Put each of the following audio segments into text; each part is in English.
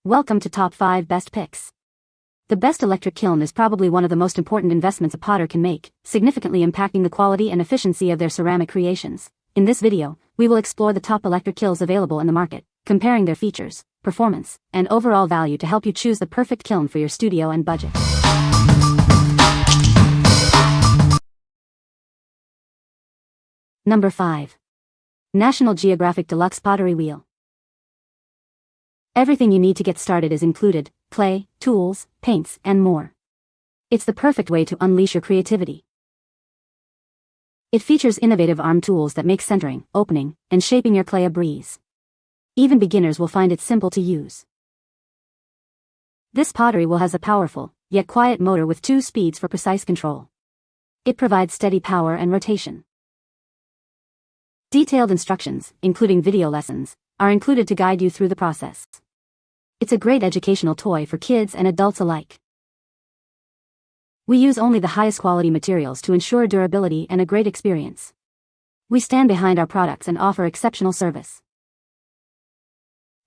Welcome to Top 5 Best Picks. The best electric kiln is probably one of the most important investments a potter can make, significantly impacting the quality and efficiency of their ceramic creations. In this video, we will explore the top electric kilns available in the market, comparing their features, performance, and overall value to help you choose the perfect kiln for your studio and budget. Number 5. National Geographic Deluxe Pottery Wheel. Everything you need to get started is included: clay, tools, paints, and more. It's the perfect way to unleash your creativity. It features innovative arm tools that make centering, opening, and shaping your clay a breeze. Even beginners will find it simple to use. This pottery wheel has a powerful, yet quiet motor with 2 speeds for precise control. It provides steady power and rotation. Detailed instructions, including video lessons, are included to guide you through the process. It's a great educational toy for kids and adults alike. We use only the highest quality materials to ensure durability and a great experience. We stand behind our products and offer exceptional service.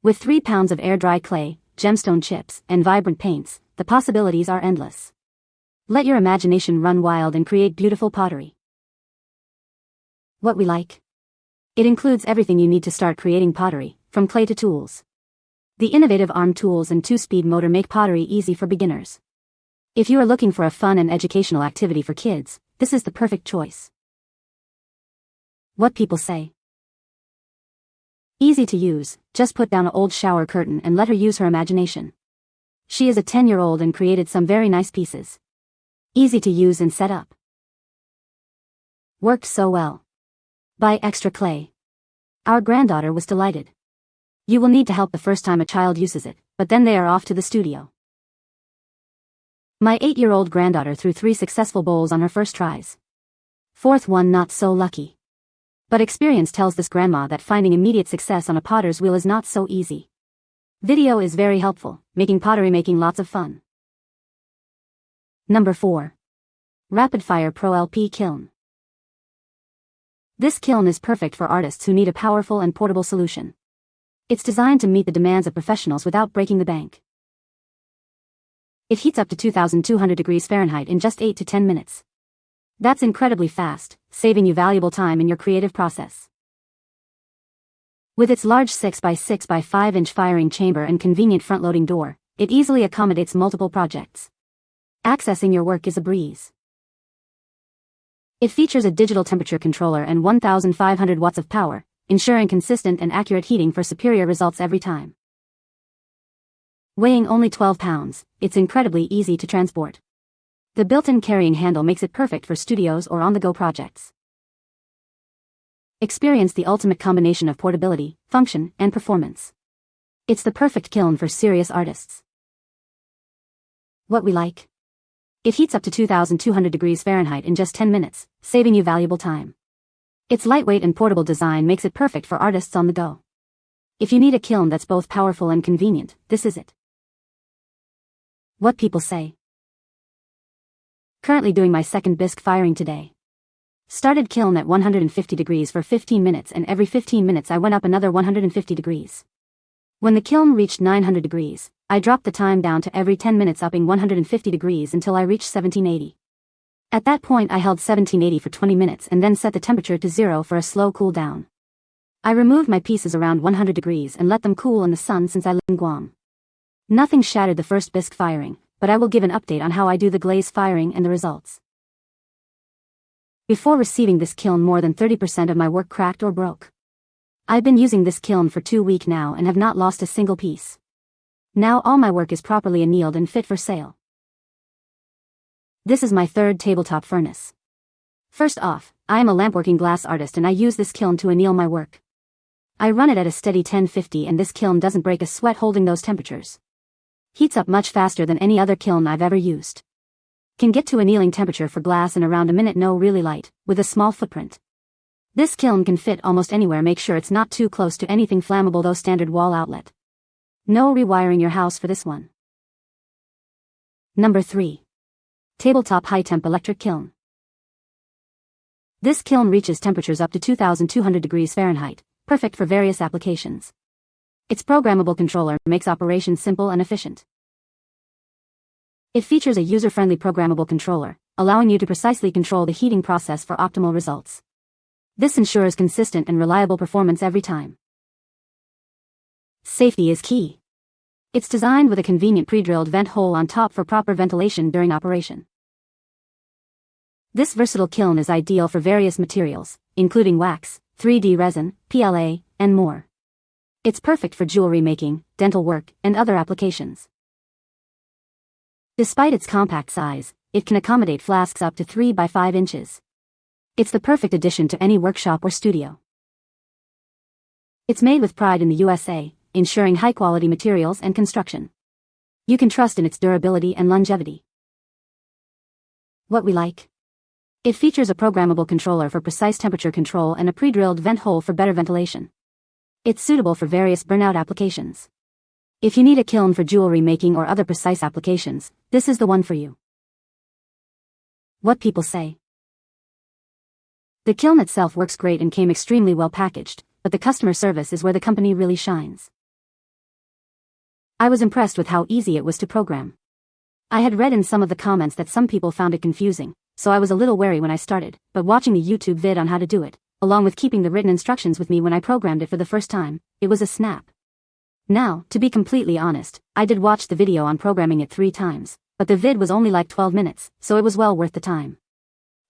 With 3 pounds of air-dry clay, gemstone chips, and vibrant paints, the possibilities are endless. Let your imagination run wild and create beautiful pottery. What we like? It includes everything you need to start creating pottery, from clay to tools. The innovative arm tools and 2-speed motor make pottery easy for beginners. If you are looking for a fun and educational activity for kids, this is the perfect choice. What people say? Easy to use, just put down an old shower curtain and let her use her imagination. She is a 10-year-old and created some very nice pieces. Easy to use and set up. Worked so well. Buy extra clay. Our granddaughter was delighted. You will need to help the first time a child uses it, but then they are off to the studio. My 8-year-old granddaughter threw 3 successful bowls on her first tries. 4th one not so lucky. But experience tells this grandma that finding immediate success on a potter's wheel is not so easy. Video is very helpful, making pottery making lots of fun. Number 4. RapidFire Pro LP Kiln. This kiln is perfect for artists who need a powerful and portable solution. It's designed to meet the demands of professionals without breaking the bank. It heats up to 2,200 degrees Fahrenheit in just 8 to 10 minutes. That's incredibly fast, saving you valuable time in your creative process. With its large 6x6 by 5-inch firing chamber and convenient front-loading door, it easily accommodates multiple projects. Accessing your work is a breeze. It features a digital temperature controller and 1,500 watts of power, ensuring consistent and accurate heating for superior results every time. Weighing only 12 pounds, it's incredibly easy to transport. The built-in carrying handle makes it perfect for studios or on-the-go projects. Experience the ultimate combination of portability, function, and performance. It's the perfect kiln for serious artists. What we like? It heats up to 2,200 degrees Fahrenheit in just 10 minutes, saving you valuable time. Its lightweight and portable design makes it perfect for artists on the go. If you need a kiln that's both powerful and convenient, this is it. What people say? Currently doing my second bisque firing today. Started kiln at 150 degrees for 15 minutes and every 15 minutes I went up another 150 degrees. When the kiln reached 900 degrees, I dropped the time down to every 10 minutes upping 150 degrees until I reached 1780. At that point I held 1780 for 20 minutes and then set the temperature to 0 for a slow cool down. I removed my pieces around 100 degrees and let them cool in the sun since I live in Guam. Nothing shattered the first bisque firing, but I will give an update on how I do the glaze firing and the results. Before receiving this kiln, more than 30% of my work cracked or broke. I've been using this kiln for 2 weeks now and have not lost a single piece. Now all my work is properly annealed and fit for sale. This is my 3rd tabletop furnace. First off, I am a lampworking glass artist and I use this kiln to anneal my work. I run it at a steady 1050 and this kiln doesn't break a sweat holding those temperatures. Heats up much faster than any other kiln I've ever used. Can get to annealing temperature for glass in around a minute. No, really light, with a small footprint. This kiln can fit almost anywhere. Make sure it's not too close to anything flammable though. Standard wall outlet. No rewiring your house for this one. Number 3. TableTop Hi-Temp Electric Kiln. This kiln reaches temperatures up to 2,200 degrees Fahrenheit, perfect for various applications. Its programmable controller makes operation simple and efficient. It features a user-friendly programmable controller, allowing you to precisely control the heating process for optimal results. This ensures consistent and reliable performance every time. Safety is key. It's designed with a convenient pre-drilled vent hole on top for proper ventilation during operation. This versatile kiln is ideal for various materials, including wax, 3D resin, PLA, and more. It's perfect for jewelry making, dental work, and other applications. Despite its compact size, it can accommodate flasks up to 3 by 5 inches. It's the perfect addition to any workshop or studio. It's made with pride in the USA, ensuring high-quality materials and construction. You can trust in its durability and longevity. What we like. It features a programmable controller for precise temperature control and a pre-drilled vent hole for better ventilation. It's suitable for various burnout applications. If you need a kiln for jewelry making or other precise applications, this is the one for you. What people say. The kiln itself works great and came extremely well packaged, but the customer service is where the company really shines. I was impressed with how easy it was to program. I had read in some of the comments that some people found it confusing, so I was a little wary when I started, but watching the YouTube vid on how to do it, along with keeping the written instructions with me when I programmed it for the first time, it was a snap. Now, to be completely honest, I did watch the video on programming it 3 times, but the vid was only like 12 minutes, so it was well worth the time.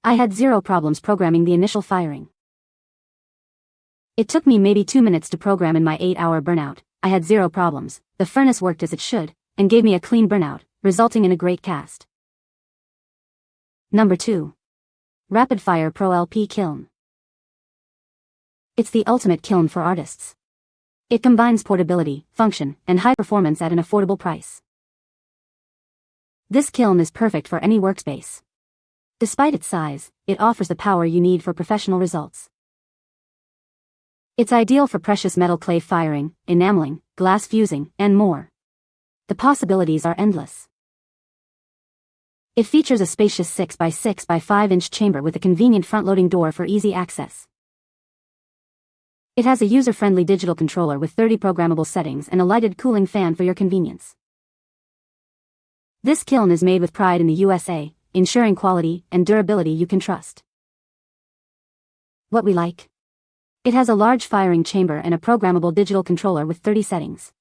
I had 0 problems programming the initial firing. It took me maybe 2 minutes to program in my 8-hour burnout. I had 0 problems, the furnace worked as it should, and gave me a clean burnout, resulting in a great cast. Number 2. RapidFire Pro LP Kiln. It's the ultimate kiln for artists. It combines portability, function, and high performance at an affordable price. This kiln is perfect for any workspace. Despite its size, it offers the power you need for professional results. It's ideal for precious metal clay firing, enameling, glass fusing, and more. The possibilities are endless. It features a spacious 6 by 6 by 5 inch chamber with a convenient front-loading door for easy access. It has a user-friendly digital controller with 30 programmable settings and a lighted cooling fan for your convenience. This kiln is made with pride in the USA, ensuring quality and durability you can trust. What we like. It has a large firing chamber and a programmable digital controller with 30 settings.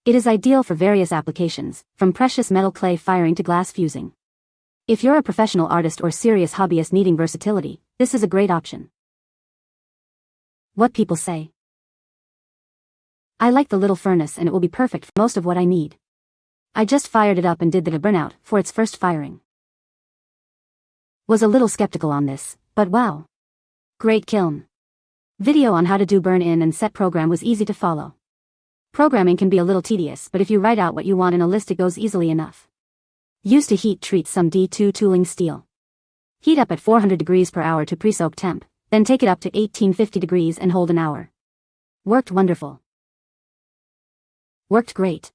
It is ideal for various applications, from precious metal clay firing to glass fusing. If you're a professional artist or serious hobbyist needing versatility, this is a great option. What people say. I like the little furnace and it will be perfect for most of what I need. I just fired it up and did the burnout for its first firing. Was a little skeptical on this, but wow. Great kiln. Video on how to do burn-in and set program was easy to follow. Programming can be a little tedious, but if you write out what you want in a list it goes easily enough. Used to heat treat some D2 tooling steel. Heat up at 400 degrees per hour to pre-soak temp, then take it up to 1850 degrees and hold an hour. Worked wonderful. Worked great.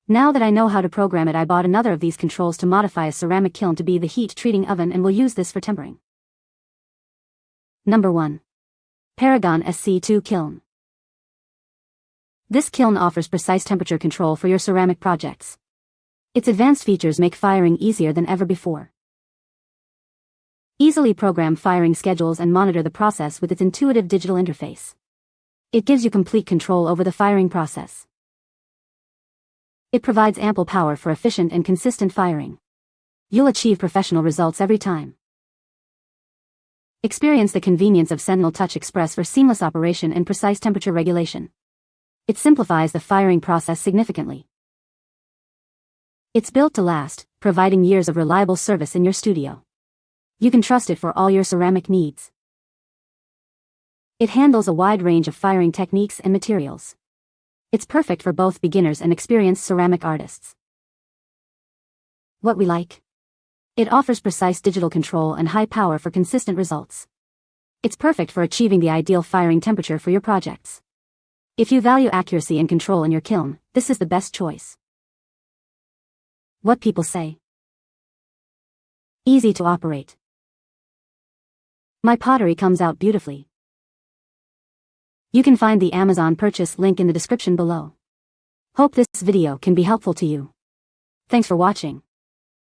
Now that I know how to program it, I bought another of these controls to modify a ceramic kiln to be the heat treating oven and will use this for tempering. Number 1. Paragon SC2 Kiln. This kiln offers precise temperature control for your ceramic projects. Its advanced features make firing easier than ever before. Easily program firing schedules and monitor the process with its intuitive digital interface. It gives you complete control over the firing process. It provides ample power for efficient and consistent firing. You'll achieve professional results every time. Experience the convenience of Sentinel Touch Express for seamless operation and precise temperature regulation. It simplifies the firing process significantly. It's built to last, providing years of reliable service in your studio. You can trust it for all your ceramic needs. It handles a wide range of firing techniques and materials. It's perfect for both beginners and experienced ceramic artists. What we like. It offers precise digital control and high power for consistent results. It's perfect for achieving the ideal firing temperature for your projects. If you value accuracy and control in your kiln, this is the best choice. What people say. Easy to operate. My pottery comes out beautifully. You can find the Amazon purchase link in the description below. Hope this video can be helpful to you. Thanks for watching.